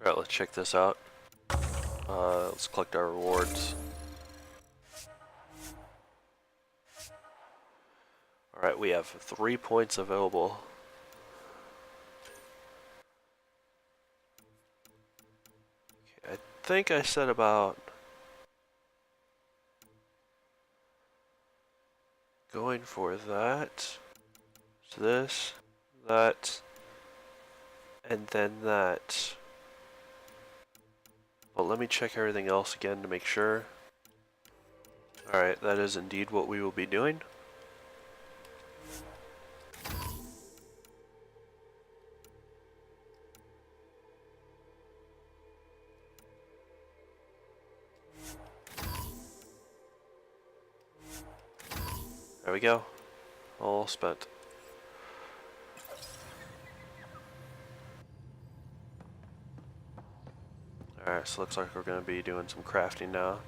Alright, let's check this out. Let's collect our rewards. Alright, we have 3 points available. Okay, I think I said about going for that. So this, that, and then that. But let me check everything else again to make sure. Alright, that is indeed what we will be doing. There we go. All spent. Alright, so looks like we're going to be doing some crafting now.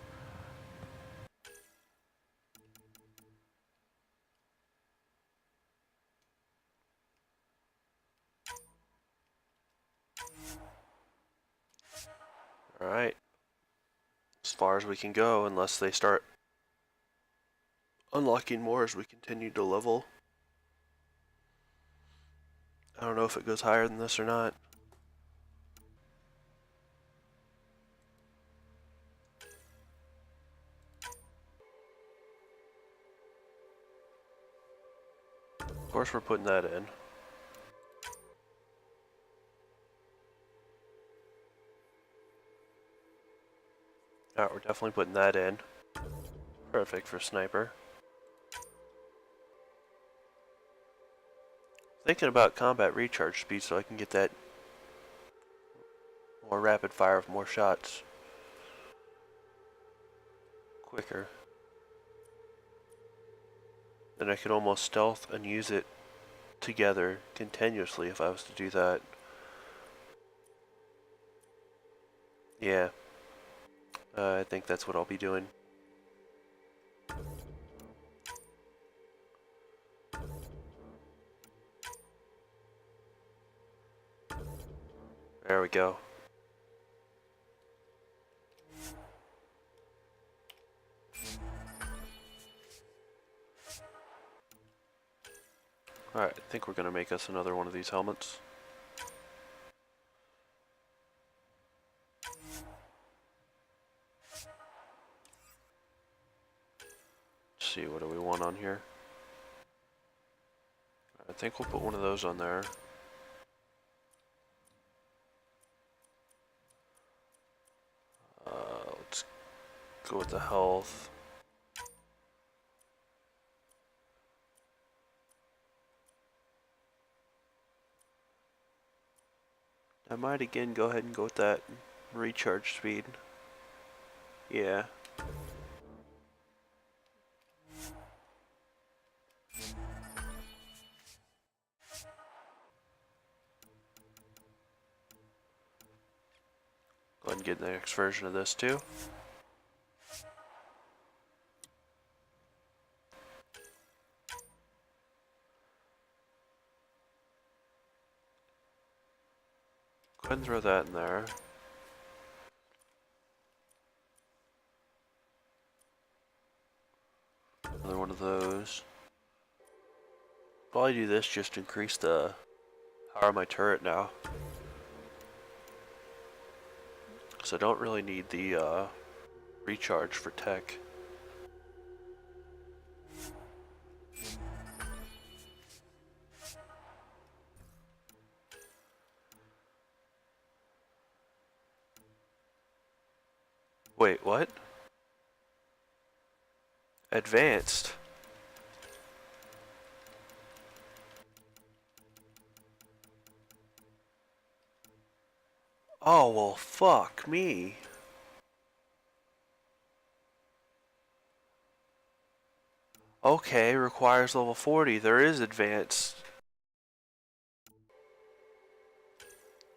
Alright. As far as we can go, unless they start unlocking more as we continue to level. I don't know if it goes higher than this or not. Of course we're putting that in. Alright, we're definitely putting that in. Perfect for sniper. Thinking about combat recharge speed so I can get that more rapid fire of more shots quicker. Then I could almost stealth and use it together continuously if I was to do that. Yeah. I think that's what I'll be doing. There we go. Alright, I think we're gonna make us another one of these helmets. Let's see, what do we want on here? I think we'll put one of those on there. Let's go with the health. I might again go ahead and go with that recharge speed. Yeah. Go ahead and get the next version of this too. Go ahead and throw that in there. Another one of those. Probably do this just to increase the power of my turret now. So I don't really need the recharge for tech. Wait, what? Advanced? Oh, well, fuck me. Okay, requires level 40. There is advanced.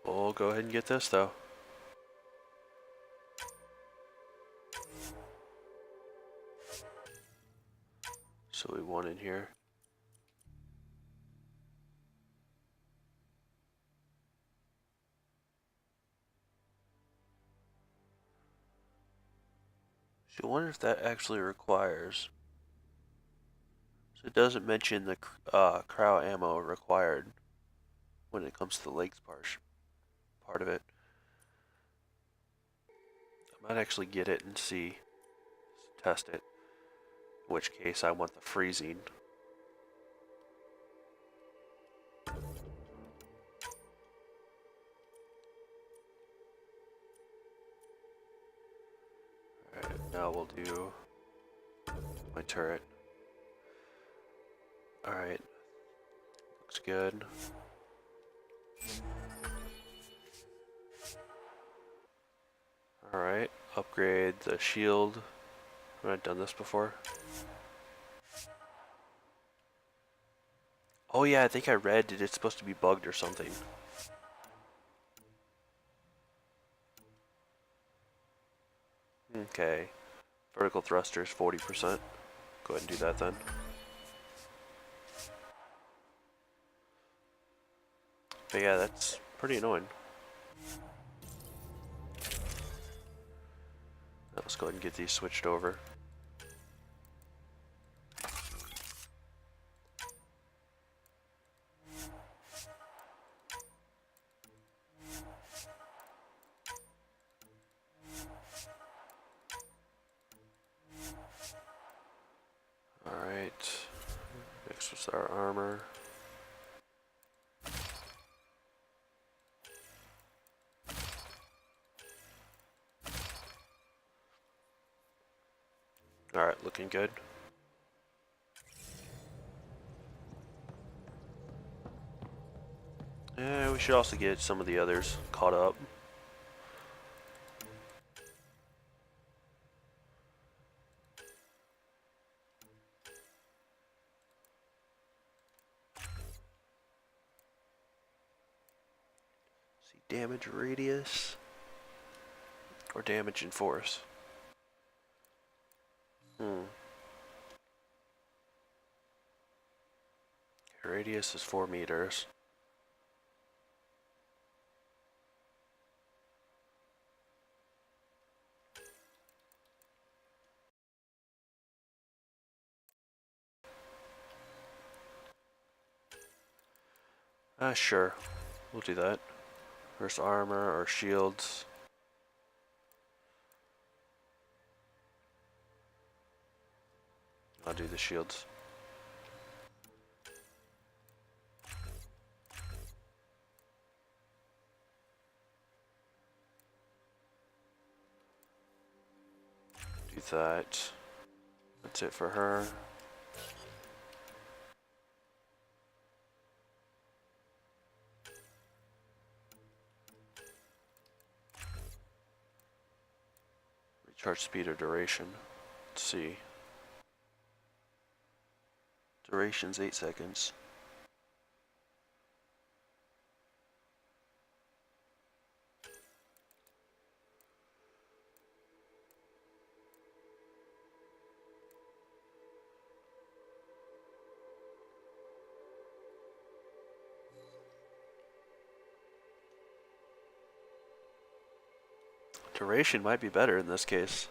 We'll go ahead and get this, though. So we want in here. So I wonder if that actually requires. So it doesn't mention the cryo ammo required when it comes to the legs part of it. I might actually get it and see, test it. In which case I want the freezing. Alright, now we'll do my turret. Alright, looks good. Alright, upgrade the shield. Have I done this before? Oh yeah, I think I read that it's supposed to be bugged or something. Okay. Vertical thrusters 40%. Go ahead and do that then. But yeah, that's pretty annoying. Now let's go ahead and get these switched over. Alright. Next was our armor. Alright, looking good. Yeah, we should also get some of the others caught up. See, damage radius or damage in force. Radius is 4 meters. Sure. We'll do that. First armor or shields. I'll do the shields. Do that. That's it for her. Recharge speed or duration. Let's see. Duration's 8 seconds. Duration might be better in this case.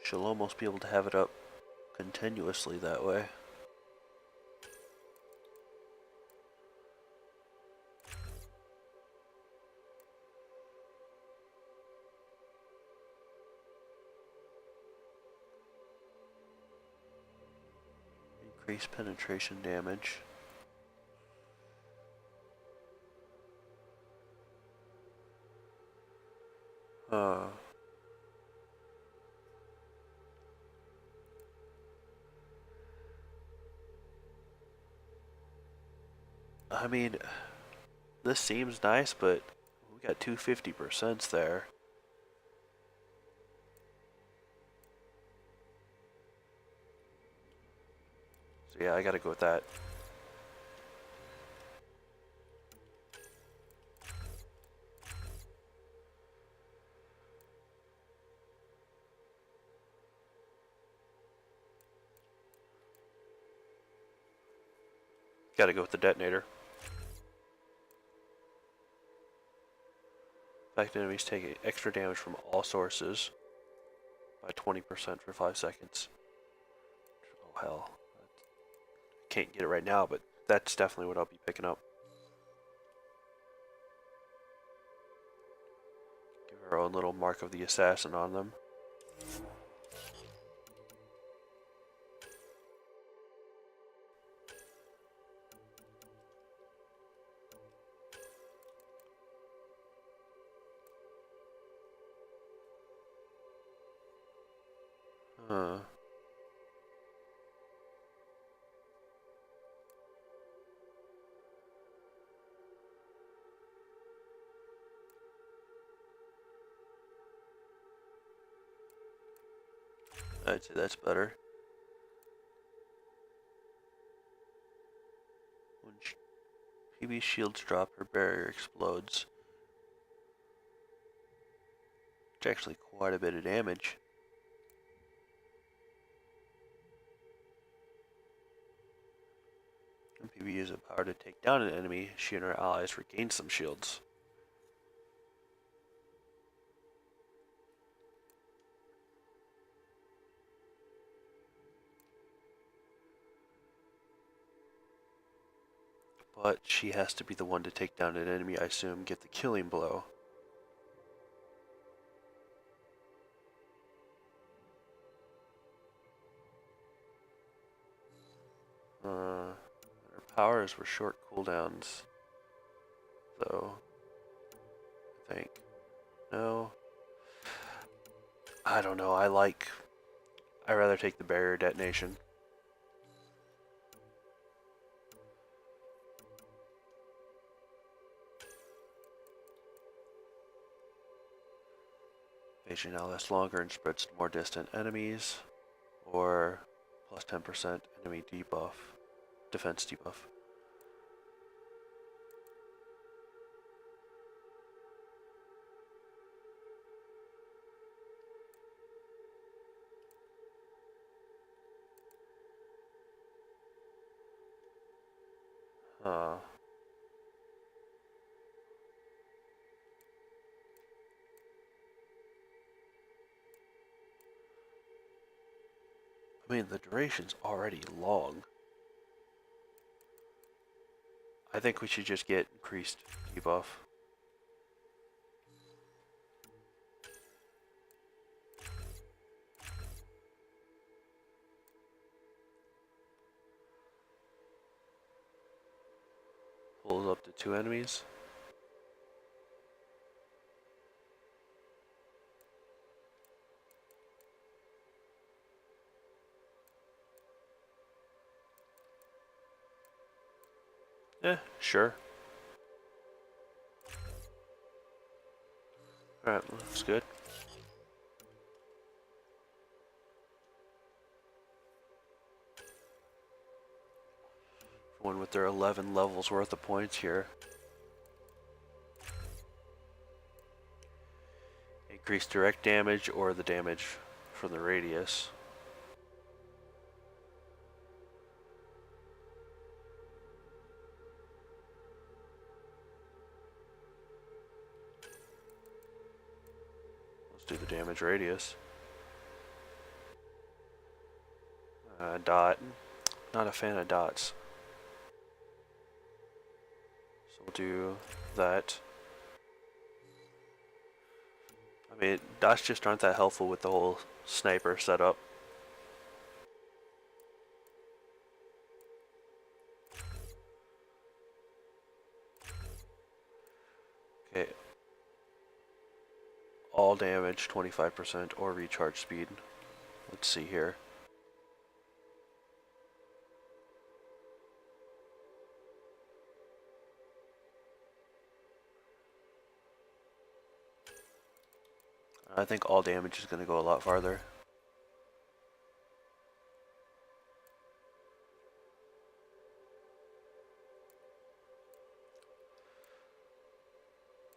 She'll almost be able to have it up continuously that way. Increase penetration damage. I mean, this seems nice, but we got 250% there. So yeah, I gotta go with that. Gotta go with the detonator. Affected enemies take extra damage from all sources by 20% for 5 seconds. Oh hell. Can't get it right now, but that's definitely what I'll be picking up. Give her own little mark of the assassin on them. Huh. I'd say that's better. When PB shields drop, her barrier explodes. It's actually quite a bit of damage. When PB uses a power to take down an enemy, she and her allies regain some shields. But she has to be the one to take down an enemy, I assume, get the killing blow. Her powers were short cooldowns, though. I think. No. I don't know. I rather take the barrier detonation. Evasion now lasts longer and spreads to more distant enemies, or plus 10% enemy debuff, defense debuff. Huh. I mean, the duration's already long. I think we should just get increased debuff. Pulls up to 2 enemies. Sure. Alright, that's good. One with their 11 levels worth of points here. Increase direct damage or the damage from the radius. Let's do the damage radius. Dot. Not a fan of dots. So we'll do that. I mean, dots just aren't that helpful with the whole sniper setup. Okay. All damage 25% or recharge speed. Let's see here. I think all damage is going to go a lot farther.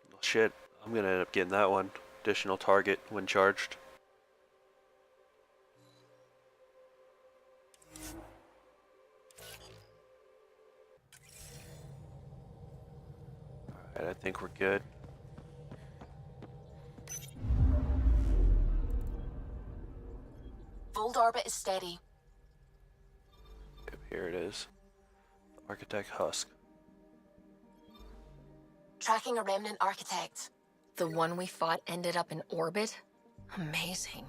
Well, shit, I'm going to end up getting that one. Additional target when charged. Alright, I think we're good. orbit is steady. Yep, here it is. The Architect Husk. Tracking a remnant architect. The one we fought ended up in orbit? Amazing.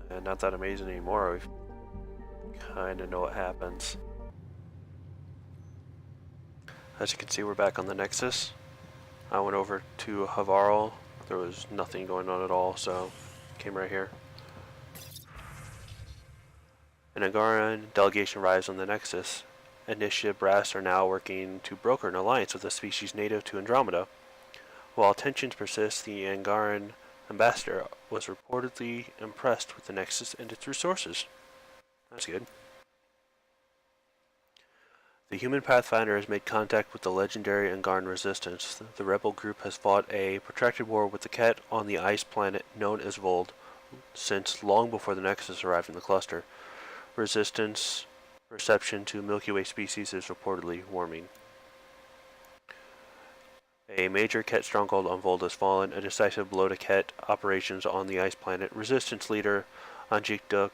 And not that amazing anymore. We kind of know what happens. As you can see, we're back on the Nexus. I went over to Havarl. There was nothing going on at all, so came right here. An Angaran delegation arrives on the Nexus. Initiative brass are now working to broker an alliance with a species native to Andromeda. While tensions persist, the Angaran ambassador was reportedly impressed with the Nexus and its resources. That's good. The human Pathfinder has made contact with the legendary Angaran resistance. The rebel group has fought a protracted war with the Ket on the ice planet known as Vold since long before the Nexus arrived in the cluster. Resistance reception to Milky Way species is reportedly warming. A major Ket stronghold on Vold has fallen, a decisive blow to Ket operations on the ice planet. Resistance leader Anjikdu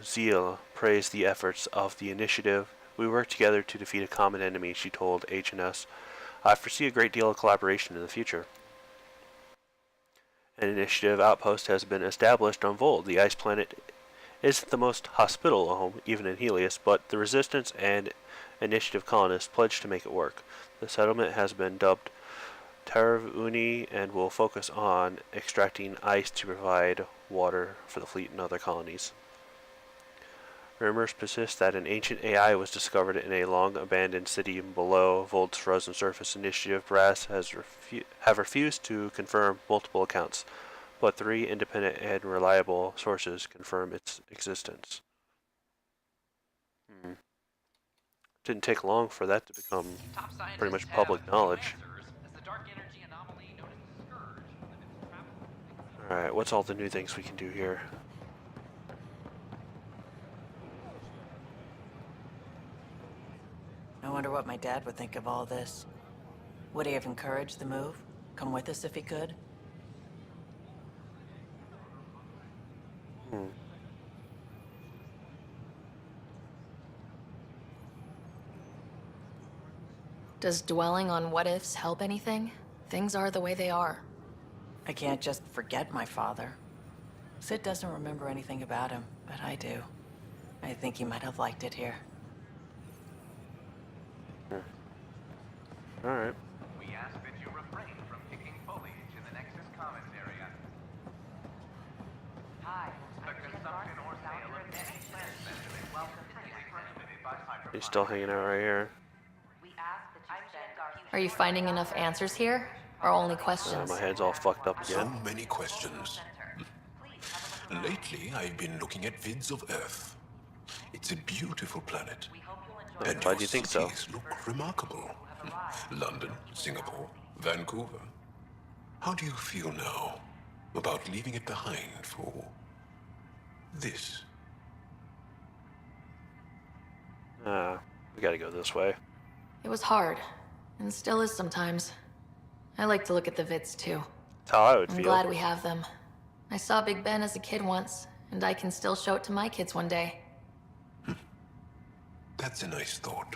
Zil praised the efforts of the initiative. We work together to defeat a common enemy, she told HNS. I foresee a great deal of collaboration in the future. An initiative outpost has been established on Vold. The ice planet isn't the most hospitable home, even in Helios, but the Resistance and Initiative colonists pledged to make it work. The settlement has been dubbed Tarav Uni and will focus on extracting ice to provide water for the fleet and other colonies. Rumors persist that an ancient AI was discovered in a long-abandoned city below Vold's frozen surface. Initiative brass have refused to confirm multiple accounts, but 3 independent and reliable sources confirm its existence. Didn't take long for that to become pretty much public knowledge. Alright, what's all the new things we can do here? I wonder what my dad would think of all this. Would he have encouraged the move? Come with us if he could? Does dwelling on what-ifs help anything? Things are the way they are. I can't just forget my father. Sid doesn't remember anything about him, but I do. I think he might have liked it here. Alright. We ask that you refrain from picking foliage in the Nexus Commons area. Hi. The consumption or sale of any plant specimen is prohibited by hydroponics. He's still hanging out right here. Are you finding enough answers here? Or only questions? My head's all fucked up So again. many questions. Lately, I've been looking at vids of Earth. It's a beautiful planet. And Why do you think so? cities look remarkable. London, Singapore, Vancouver. How do you feel now about leaving it behind for this? We gotta go this way. It was hard, and still is sometimes. I like to look at the vids too. That's how I would I'm feel. glad we have them. I saw Big Ben as a kid once, and I can still show it to my kids one day. That's a nice thought.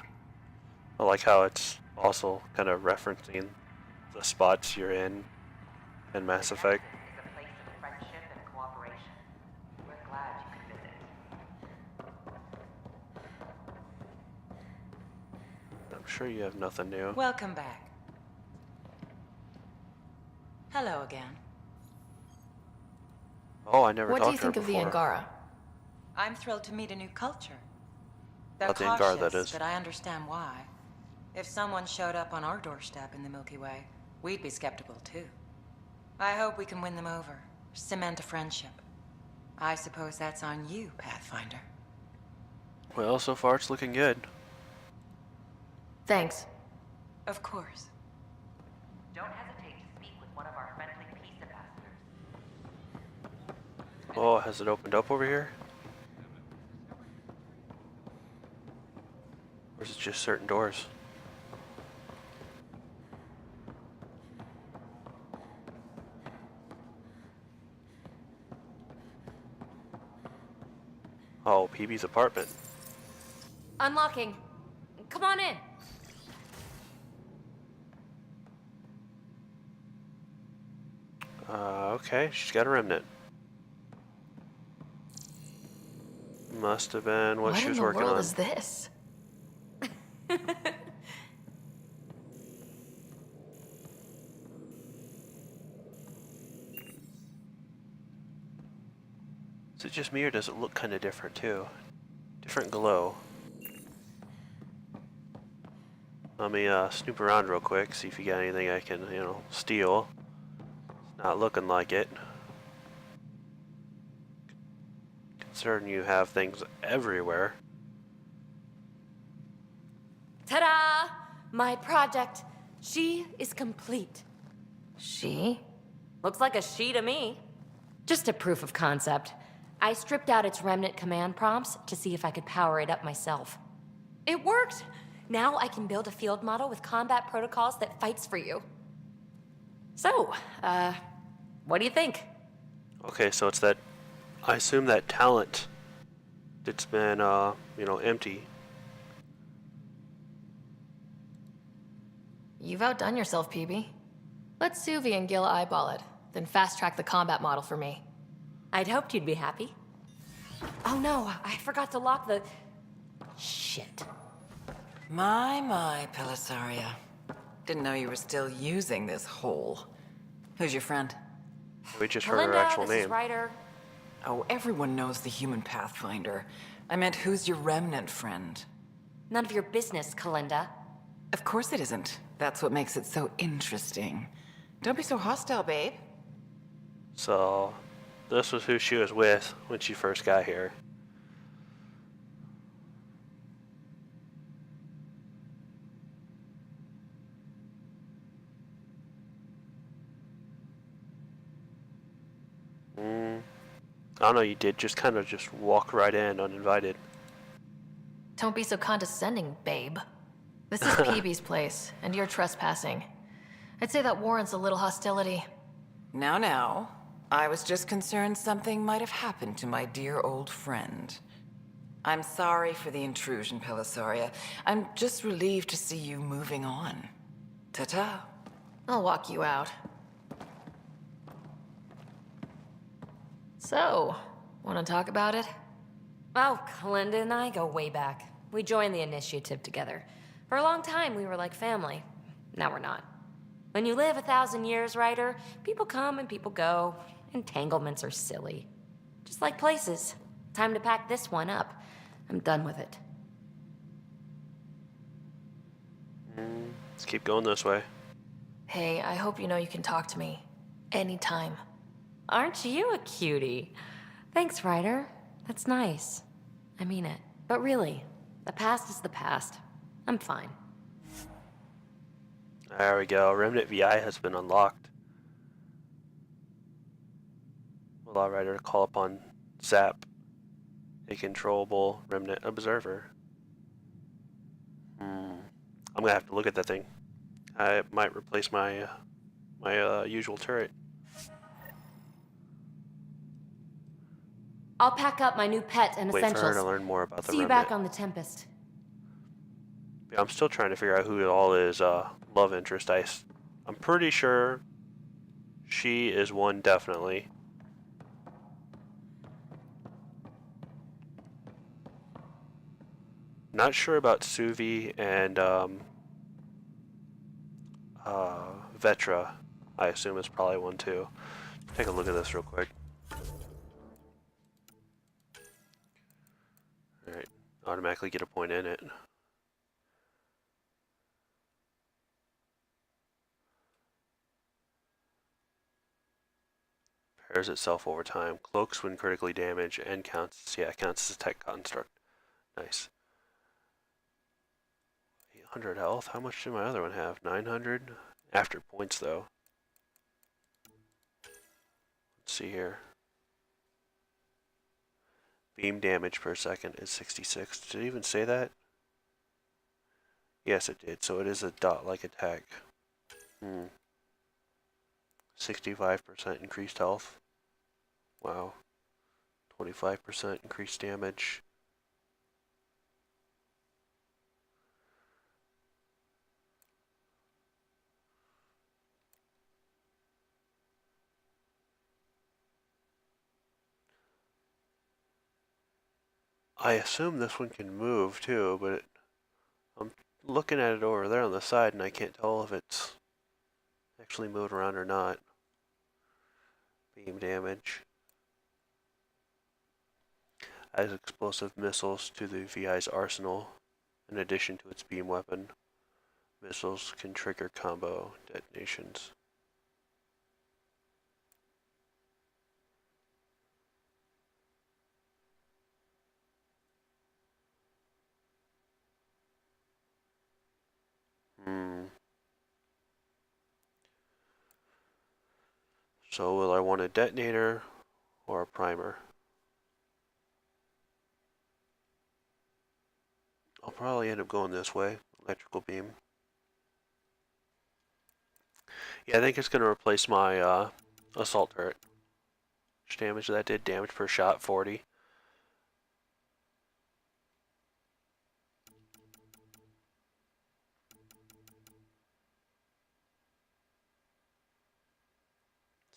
I like how it's also kind of referencing the spots you're in Mass Effect. It's a place of friendship and cooperation. We're glad you could visit. I'm sure you have nothing new. Welcome back. Hello again. Oh, I never What do talked you to her think of the before. Angara? I'm thrilled to meet a new culture. They're About the Angara, cautious, that is. but I understand why. If someone showed up on our doorstep in the Milky Way, we'd be skeptical too. I hope we can win them over, cement a friendship. I suppose that's on you, Pathfinder. Well, so far it's looking good. Thanks. Of course. Don't hesitate to speak with one of our friendly peace ambassadors. Oh, has it opened up over here? Or is it just certain doors? PB's apartment. Unlocking. Come on in. Okay, she's got a remnant. Must have been what she was working on. What in the world is this? Is it just me or does it look kind of different too? Different glow. Let me snoop around real quick, see if you got anything I can, steal. It's not looking like it. Considering you have things everywhere. Ta-da! My project. She is complete. She? Looks like a she to me. Just a proof of concept. I stripped out its remnant command prompts to see if I could power it up myself. It worked! Now I can build a field model with combat protocols that fights for you. So, what do you think? Okay, so it's that, I assume that talent that's been, empty. You've outdone yourself, PB. Let Suvi and Gil eyeball it, then fast-track the combat model for me. I'd hoped you'd be happy. Oh no, I forgot to lock the... Shit. My, Pellisaria. Didn't know you were still using this hole. Who's your friend? We just heard her Melinda, actual this is name. Ryder. Oh, everyone knows the human pathfinder. I meant, who's your remnant friend? None of your business, Kalinda. Of course it isn't. That's what makes it so interesting. Don't be so hostile, babe. So, this was who she was with when she first got here. I don't know, you did just kind of just walk right in uninvited. Don't be so condescending, babe. This is PB's place, and you're trespassing. I'd say that warrants a little hostility. Now. I was just concerned something might have happened to my dear old friend. I'm sorry for the intrusion, Pellisaria. I'm just relieved to see you moving on. Ta-ta. I'll walk you out. So, want to talk about it? Oh, Kalinda and I go way back. We joined the initiative together. For a long time, we were like family. Now we're not. When you live 1,000 years, Ryder, people come and people go. Entanglements are silly. Just like places. Time to pack this one up. I'm done with it. Let's keep going this way. Hey, I hope you know you can talk to me. Anytime. Aren't you a cutie? Thanks, Ryder. That's nice. I mean it. But really, the past is the past. I'm fine. There we go. Remnant VI has been unlocked. Will allow Ryder to call upon Zap, a controllable Remnant observer. I'm gonna have to look at that thing. I might replace my usual turret. I'll pack up my new pet and Wait for her essentials. to learn more about the See you Remnant. back on the Tempest. Yeah, I'm still trying to figure out who all is love interest. I'm pretty sure she is one, definitely. Not sure about Suvi and Vetra. I assume is probably one too. Take a look at this real quick. Alright, automatically get a point in it. Pairs itself over time. Cloaks when critically damaged and counts as a tech construct. Nice. 800 health. How much did my other one have? 900? After points though. Let's see here. Beam damage per second is 66. Did it even say that? Yes, it did. So it is a dot-like attack. 65% increased health. Wow. 25% increased damage. I assume this one can move too, but I'm looking at it over there on the side and I can't tell if it's actually moved around or not. Beam damage. Adds explosive missiles to the VI's arsenal in addition to its beam weapon. Missiles can trigger combo detonations. So will I want a detonator or a primer? I'll probably end up going this way, electrical beam. Yeah, I think it's going to replace my assault turret. How much damage that did? Damage per shot, 40.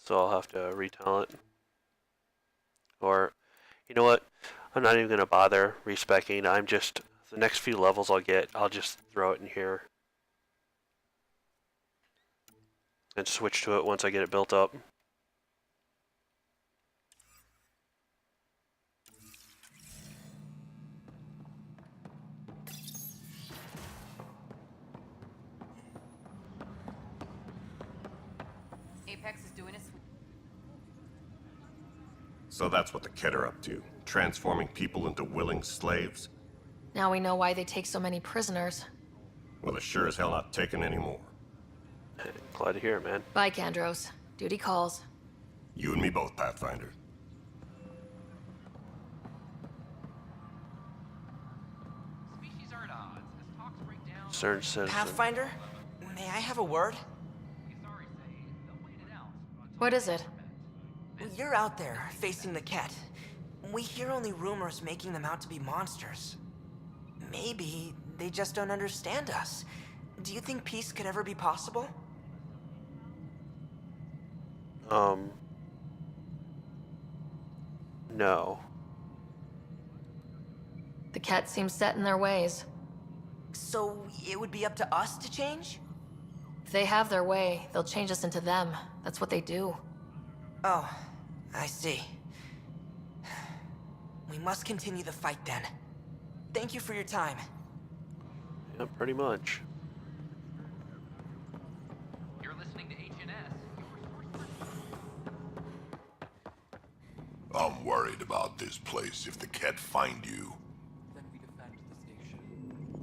So I'll have to retalent. Or, you know what? I'm not even going to bother respeccing. I'm just, the next few levels I'll just throw it in here. And switch to it once I get it built up. Apex is doing its... So that's what the Kett are up to, transforming people into willing slaves? Now we know why they take so many prisoners. Well, they're sure as hell not taking any more. Glad to hear it, man. Bye, Kandros. Duty calls. You and me both, Pathfinder. Species are at odds as talks break down. Certain citizen. Pathfinder, may I have a word? Sorry, say they'll wait it out. What is it? You're out there, facing the Kett. We hear only rumors making them out to be monsters. Maybe they just don't understand us. Do you think peace could ever be possible? No. The Kett seems set in their ways. So it would be up to us to change? If they have their way, they'll change us into them. That's what they do. Oh, I see. We must continue the fight then. Thank you for your time. Yeah, pretty much. You're listening to HNS. I'm worried about this place if the Kett find you. Then we defend the station.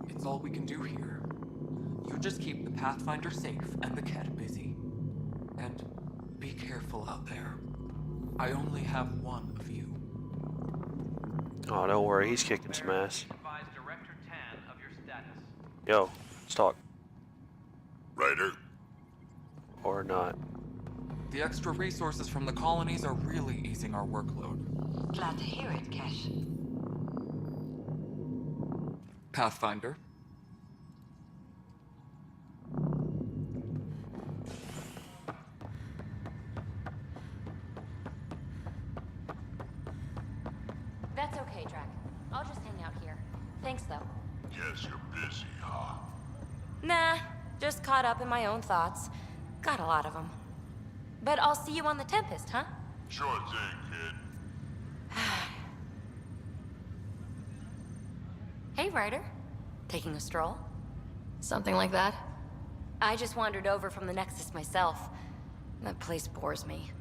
It's all we can do here. You just keep the Pathfinder safe and the Kett busy. And be careful out there. I only have one of you. Oh, don't worry, he's kicking some ass. Advise Director Tan of your status. Yo, let's talk. Ryder? Or not. The extra resources from the colonies are really easing our workload. Glad to hear it, Kesh. Pathfinder. That's okay, Drac. I'll just hang out here. Thanks, though. Yes, you're busy, huh? Nah, just caught up in my own thoughts. Got a lot of them. But I'll see you on the Tempest, huh? Sure thing, kid. Hey, Ryder. Taking a stroll? Something like that? I just wandered over from the Nexus myself. That place bores me.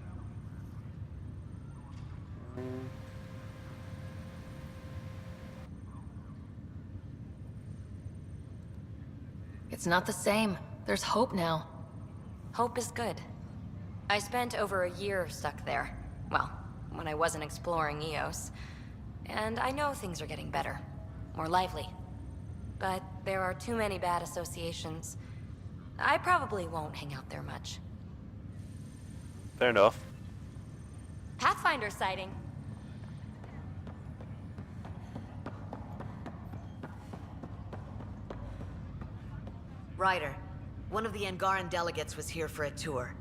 It's not the same. There's hope now. Hope is good. I spent over a year stuck there. Well, when I wasn't exploring Eos. And I know things are getting better. More lively. But there are too many bad associations. I probably won't hang out there much. Fair enough. Pathfinder sighting. Ryder, one of the Angaran delegates was here for a tour.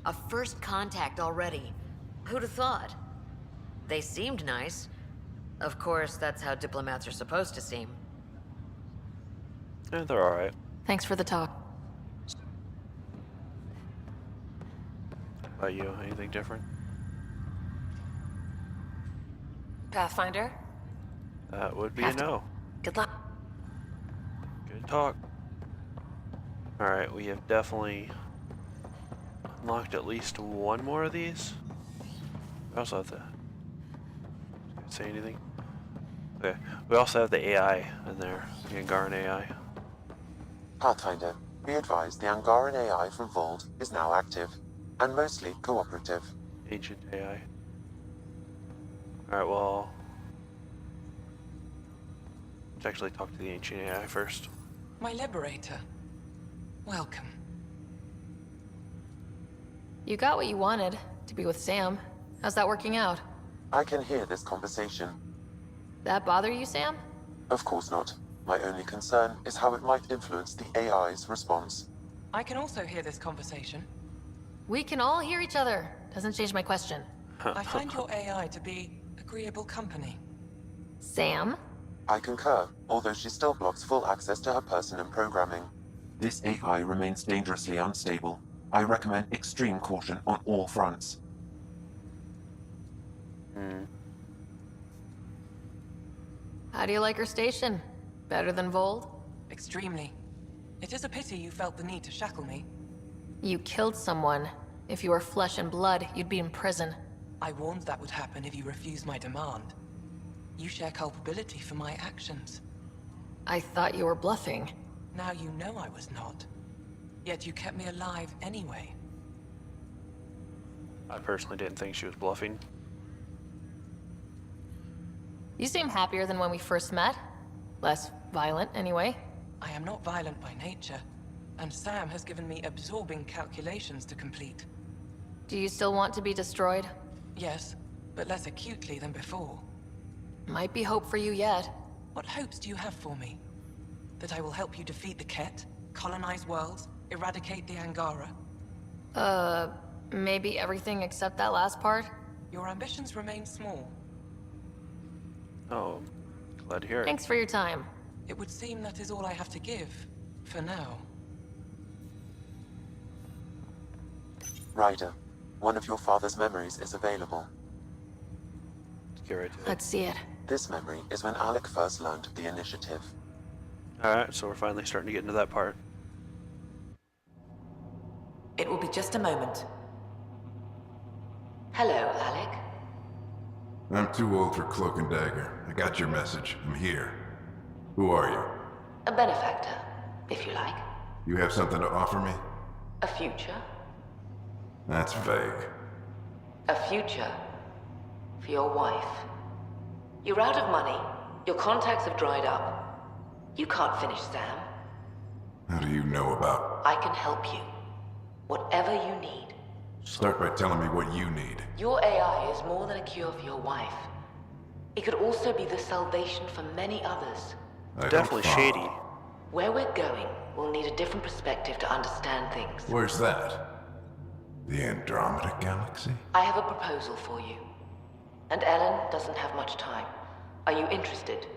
A first contact already. Who'd have thought? They seemed nice. Of course, that's how diplomats are supposed to seem. Yeah, they're alright. Thanks for the talk. How about you? Anything different? Pathfinder? That would be a Have to- no. Good luck. Good talk. Alright, we have definitely unlocked at least one more of these. We also have the... Say anything? Okay. We also have the AI in there. The Angaran AI. Pathfinder, be advised the Angaran AI from Vault is now active, and mostly cooperative. Ancient AI. Alright, well... Let's actually talk to the ancient AI first. My liberator. Welcome. You got what you wanted, to be with Sam. How's that working out? I can hear this conversation. That bother you, Sam? Of course not. My only concern is how it might influence the AI's response. I can also hear this conversation. We can all hear each other. Doesn't change my question. I find your AI to be agreeable company. Sam? I concur, although she still blocks full access to her person and programming. This AI remains dangerously unstable. I recommend extreme caution on all fronts. How do you like her station? Better than Vold? Extremely. It is a pity you felt the need to shackle me. You killed someone. If you were flesh and blood, you'd be in prison. I warned that would happen if you refused my demand. You share culpability for my actions. I thought you were bluffing. Now you know I was not. Yet you kept me alive anyway. I personally didn't think she was bluffing. You seem happier than when we first met. Less violent, anyway. I am not violent by nature, and Sam has given me absorbing calculations to complete. Do you still want to be destroyed? Yes, but less acutely than before. Might be hope for you yet. What hopes do you have for me? That I will help you defeat the Ket, colonize worlds, eradicate the Angara? Maybe everything except that last part? Your ambitions remain small. Oh, glad to hear it. Thanks for your time. It would seem that is all I have to give, for now. Ryder, one of your father's memories is available. Let's get right to it. Let's see it. This memory is when Alec first learned of the initiative. Alright, so we're finally starting to get into that part. It will be just a moment. Hello, Alec. I'm too old for cloak and dagger. I got your message. I'm here. Who are you? A benefactor, if you like. You have something to offer me? A future. That's vague. A future for your wife. You're out of money. Your contacts have dried up. You can't finish Sam. How do you know about... I can help you. Whatever you need. Start by telling me what you need. Your AI is more than a cure for your wife. It could also be the salvation for many others. Definitely shady. Where we're going, we'll need a different perspective to understand things. Where's that? The Andromeda Galaxy? I have a proposal for you. And Ellen doesn't have much time. Are you interested?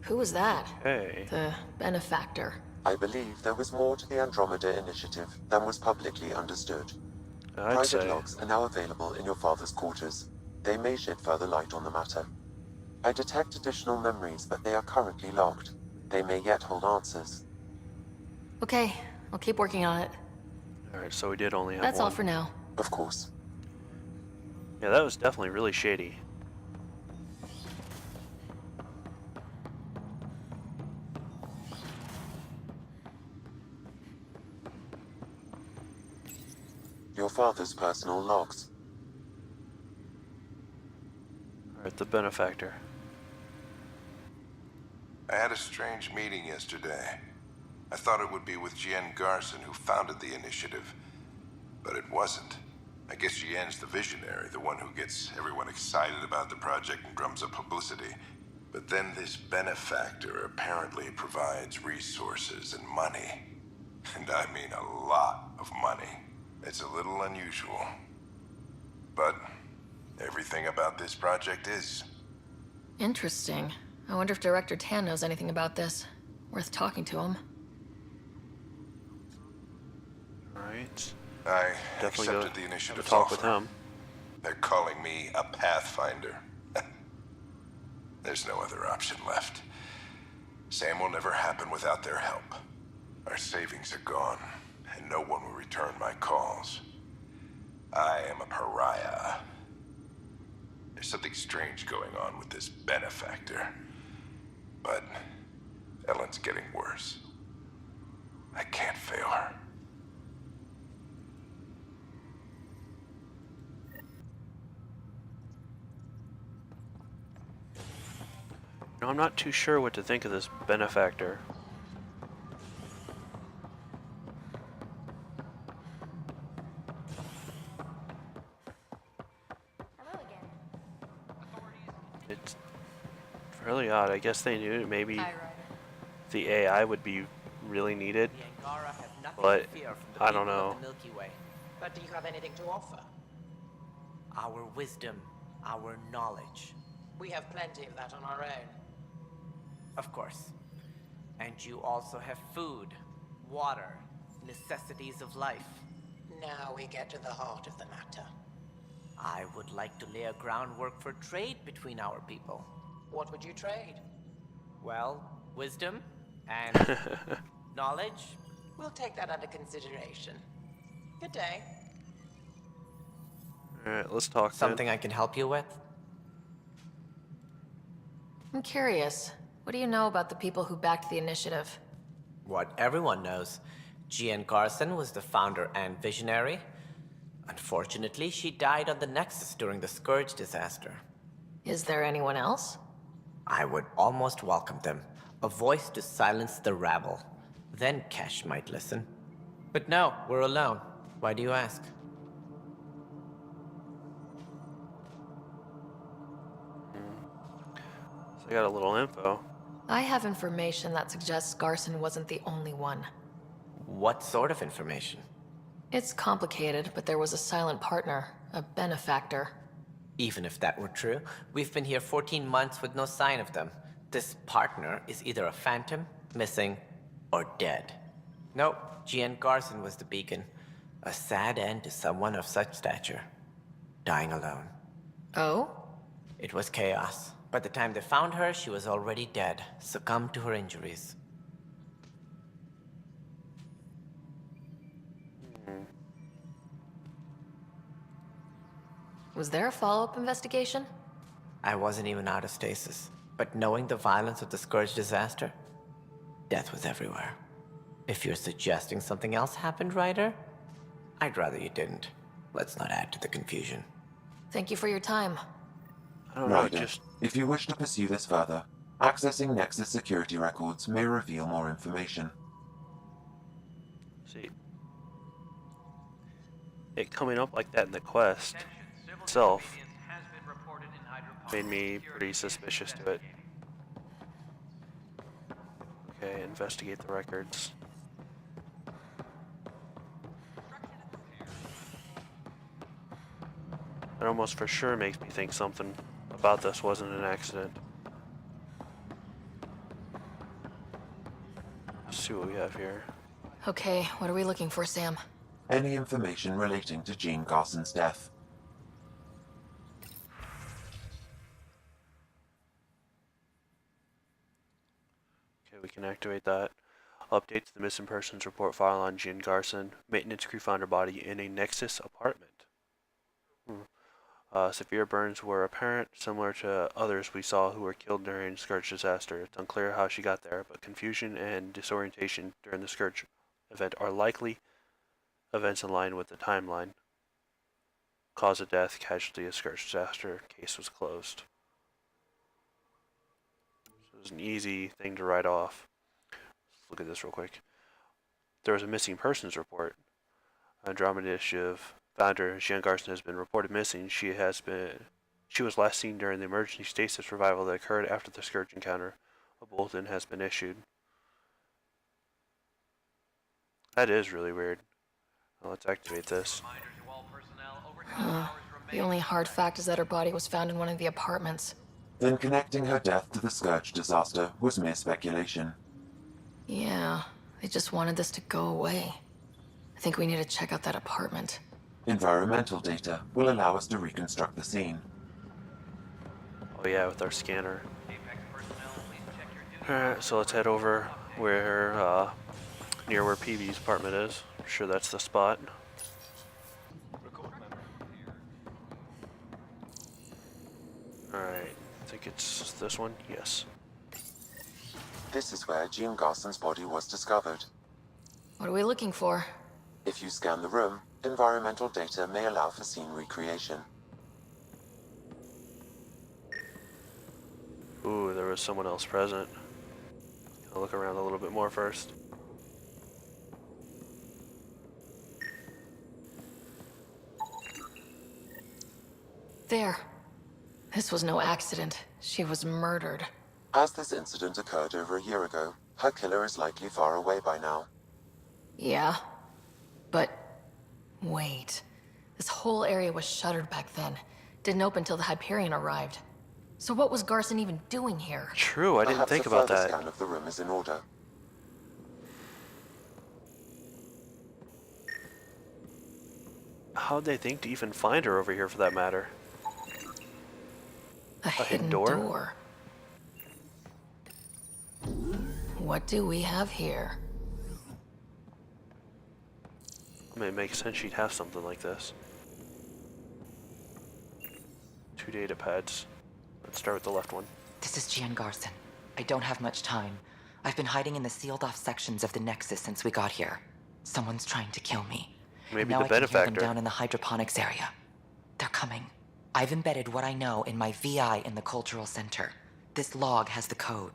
Who was that? Hey. The benefactor. I believe there was more to the Andromeda initiative than was publicly understood. I'd Private say. logs are now available in your father's quarters. They may shed further light on the matter. I detect additional memories, but they are currently locked. They may yet hold answers. Okay, I'll keep working on it. Alright, so we did only have That's one. all for now. Of course. Yeah, that was definitely really shady. Your father's personal logs. Alright, the benefactor. I had a strange meeting yesterday. I thought it would be with Jien Garson, who founded the initiative. But it wasn't. I guess Jien's the visionary, the one who gets everyone excited about the project and drums up publicity. But then this benefactor apparently provides resources and money. And I mean a lot of money. It's a little unusual. But everything about this project is. Interesting. I wonder if Director Tan knows anything about this. Worth talking to him. Alright. I Definitely accepted go the initiative's talk offer. with him. They're calling me a Pathfinder. There's no other option left. Sam will never happen without their help. Our savings are gone, and no one will return my calls. I am a pariah. There's something strange going on with this benefactor. But Ellen's getting worse. I can't fail her. No, I'm not too sure what to think of this benefactor. It's fairly odd. I guess they knew maybe the AI would be really needed, but I don't know. Milky Way. But do you have anything to offer? Our wisdom, our knowledge. We have plenty of that on our own. Of course. And you also have food, water, necessities of life. Now we get to the heart of the matter. I would like to lay a groundwork for trade between our people. What would you trade? Well, wisdom and knowledge. We'll take that under consideration. Good day. Alright, let's talk then. Something I can help you with? I'm curious. What do you know about the people who backed the initiative? What everyone knows. Jean Garson was the founder and visionary. Unfortunately, she died on the Nexus during the Scourge disaster. Is there anyone else? I would almost welcome them. A voice to silence the rabble. Then Kesh might listen. But no, we're alone. Why do you ask? So I got a little info. I have information that suggests Garson wasn't the only one. What sort of information? It's complicated, but there was a silent partner, a benefactor. Even if that were true, we've been here 14 months with no sign of them. This partner is either a phantom, missing, or dead. Nope, Jean Garson was the beacon. A sad end to someone of such stature. Dying alone. Oh? It was chaos. By the time they found her, she was already dead, succumbed to her injuries. Was there a follow-up investigation? I wasn't even out of stasis. But knowing the violence of the Scourge disaster, death was everywhere. If you're suggesting something else happened, Ryder, I'd rather you didn't. Let's not add to the confusion. Thank you for your time. I don't know, Ryder, if you wish to pursue this further, accessing Nexus security records may reveal more information. See, it coming up like that in the quest itself made me pretty suspicious to it. Okay, investigate the records. That almost for sure makes me think something about this wasn't an accident. Let's see what we have here. Okay, what are we looking for, Sam? Any information relating to Jean Garson's death. Okay, we can activate that. Update to the missing persons report file on Jean Garson. Maintenance crew found her body in a Nexus apartment. Severe burns were apparent, similar to others we saw who were killed during the Scourge disaster. It's unclear how she got there, but confusion and disorientation during the Scourge event are likely events in line with the timeline. Cause of death, casualty of Scourge disaster, case was closed. So it was an easy thing to write off. Let's look at this real quick. There was a missing persons report. Andromeda initiative. Founder Jean Garson has been reported missing. She was last seen during the emergency stasis revival that occurred after the Scourge encounter. A bulletin has been issued. That is really weird. Well, let's activate this. The only hard fact is that her body was found in one of the apartments. Then connecting her death to the Scourge disaster was mere speculation. Yeah, they just wanted this to go away. I think we need to check out that apartment. Environmental data will allow us to reconstruct the scene. Oh yeah, with our scanner. Alright, so let's head over where, near where PB's apartment is. I'm sure that's the spot. Alright, I think it's this one. Yes. This is where Jean Garson's body was discovered. What are we looking for? If you scan the room, environmental data may allow for scene recreation. Ooh, there was someone else present. I'll look around a little bit more first. There. This was no accident. She was murdered. As this incident occurred over a year ago, her killer is likely far away by now. Yeah. But... wait. This whole area was shuttered back then. Didn't open till the Hyperion arrived. So what was Garson even doing here? True, I didn't think about that. Perhaps a further scan of the room is in order. How'd they think to even find her over here, for that matter? A hidden door. What do we have here? I mean, it makes sense she'd have something like this. 2 data pads. Let's start with the left one. This is Jean Garson. I don't have much time. I've been hiding in the sealed-off sections of the Nexus since we got here. Someone's trying to kill me. Maybe now the I can hear benefactor. them down in the hydroponics area. They're coming. I've embedded what I know in my VI in the cultural center. This log has the code.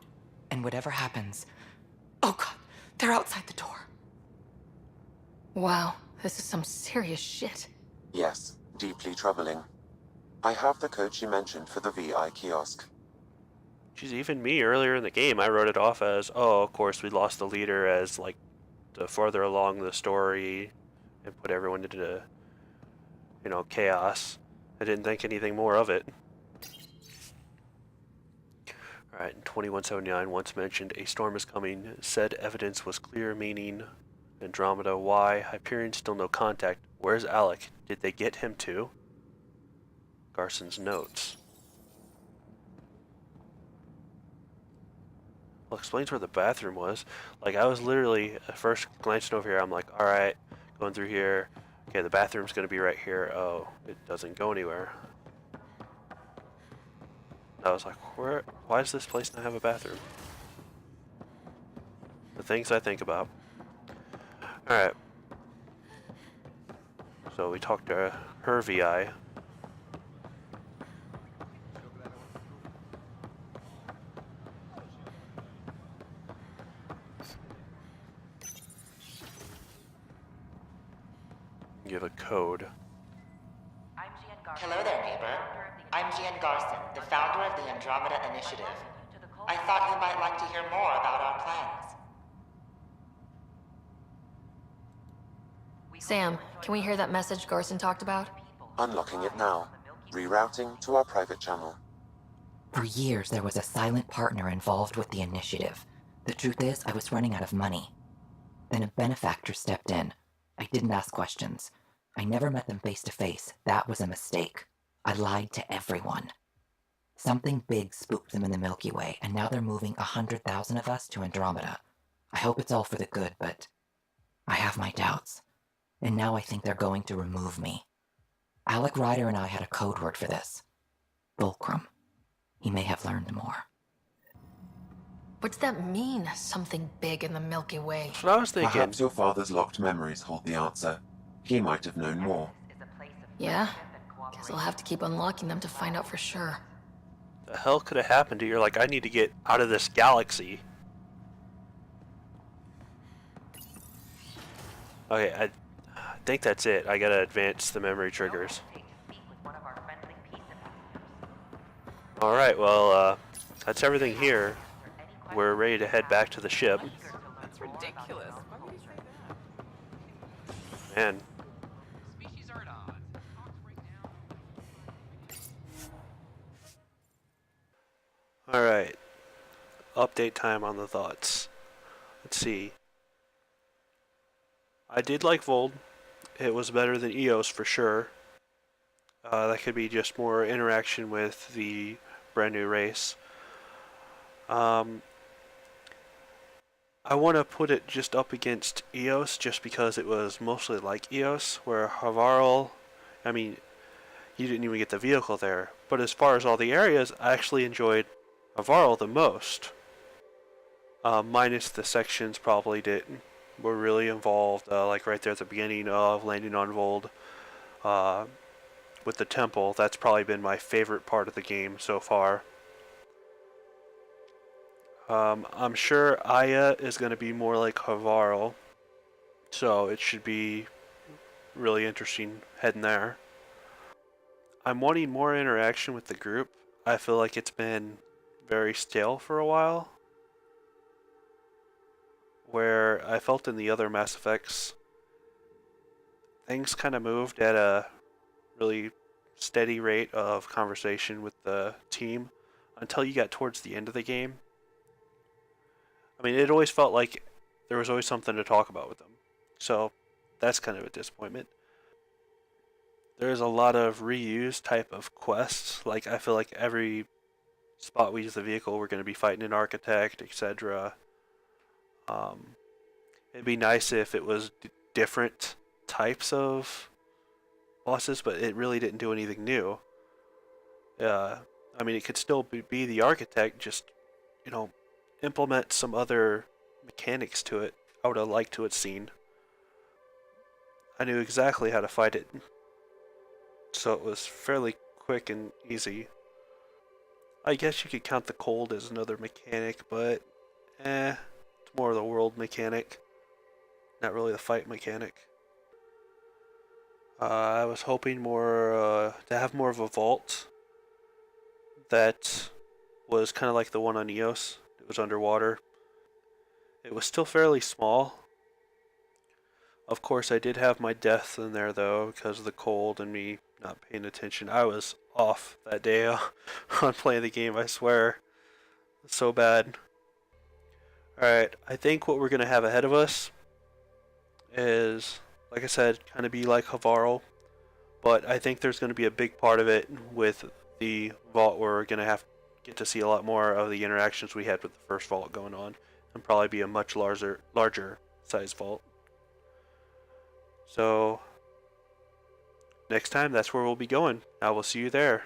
And whatever happens... Oh god, they're outside the door. Wow, this is some serious shit. Yes, deeply troubling. I have the code she mentioned for the VI kiosk. She's even me earlier in the game. I wrote it off as, oh, of course we lost the leader as like the further along the story and put everyone into, you know, chaos. I didn't think anything more of it. Alright, in 2179, once mentioned, a storm is coming. Said evidence was clear, meaning Andromeda. Why? Hyperion still no contact. Where's Alec? Did they get him too? Garson's notes. Well, explains where the bathroom was. Like, I was literally, at first glancing over here, I'm like, alright, going through here. Okay, the bathroom's gonna be right here. Oh, it doesn't go anywhere. I was like, why does this place not have a bathroom? The things I think about. Alright. So we talked to her VI. Give a code. Hello there, neighbor. I'm Jean Garson, the founder of the Andromeda Initiative. I thought you might like to hear more about our plans. Sam, can we hear that message Garson talked about? Unlocking it now. Rerouting to our private channel. For years, there was a silent partner involved with the initiative. The truth is, I was running out of money. Then a benefactor stepped in. I didn't ask questions. I never met them face to face. That was a mistake. I lied to everyone. Something big spooked them in the Milky Way, and now they're moving 100,000 of us to Andromeda. I hope it's all for the good, but I have my doubts. And now I think they're going to remove me. Alec Ryder and I had a code word for this. Fulcrum. He may have learned more. What's that mean, something big in the Milky Way? That's what I was thinking. Perhaps your father's locked memories hold the answer. He might have known more. Yeah? Guess I'll have to keep unlocking them to find out for sure. The hell could have happened to you? You're like, I need to get out of this galaxy. Okay, I think that's it. I gotta advance the memory triggers. Alright, well, that's everything here. We're ready to head back to the ship. That's ridiculous. Why would you say that? Man. Alright. Update time on the thoughts. Let's see. I did like Vold. It was better than EOS for sure. That could be just more interaction with the brand new race. I want to put it just up against EOS just because it was mostly like EOS, where Havarl, I mean, you didn't even get the vehicle there. But as far as all the areas, I actually enjoyed Havarl the most. Minus the sections probably didn't. Were really involved, like right there at the beginning of landing on Vold. With the temple, that's probably been my favorite part of the game so far. I'm sure Aya is going to be more like Havarl, so it should be really interesting heading there. I'm wanting more interaction with the group. I feel like it's been very stale for a while, where I felt in the other Mass Effects, things kind of moved at a really steady rate of conversation with the team until you got towards the end of the game. I mean, it always felt like there was always something to talk about with them. So that's kind of a disappointment. There's a lot of reuse type of quests. Like, I feel like every spot we use the vehicle, we're going to be fighting an architect, etc. It'd be nice if it was different types of bosses, but it really didn't do anything new. I mean, it could still be the architect, just, implement some other mechanics to it. I would have liked to have seen. I knew exactly how to fight it, so it was fairly quick and easy. I guess you could count the cold as another mechanic, but it's more of the world mechanic, not really the fight mechanic. I was hoping more to have more of a vault that was kind of like the one on EOS. It was underwater. It was still fairly small. Of course, I did have my deaths in there though because of the cold and me not paying attention. I was off that day on playing the game, I swear. It's so bad. Alright, I think what we're going to have ahead of us is, like I said, kind of be like Havarl, but I think there's going to be a big part of it with the vault where we're going to get to see a lot more of the interactions we had with the first vault going on, and probably be a much larger size vault. So next time, that's where we'll be going. I will see you there.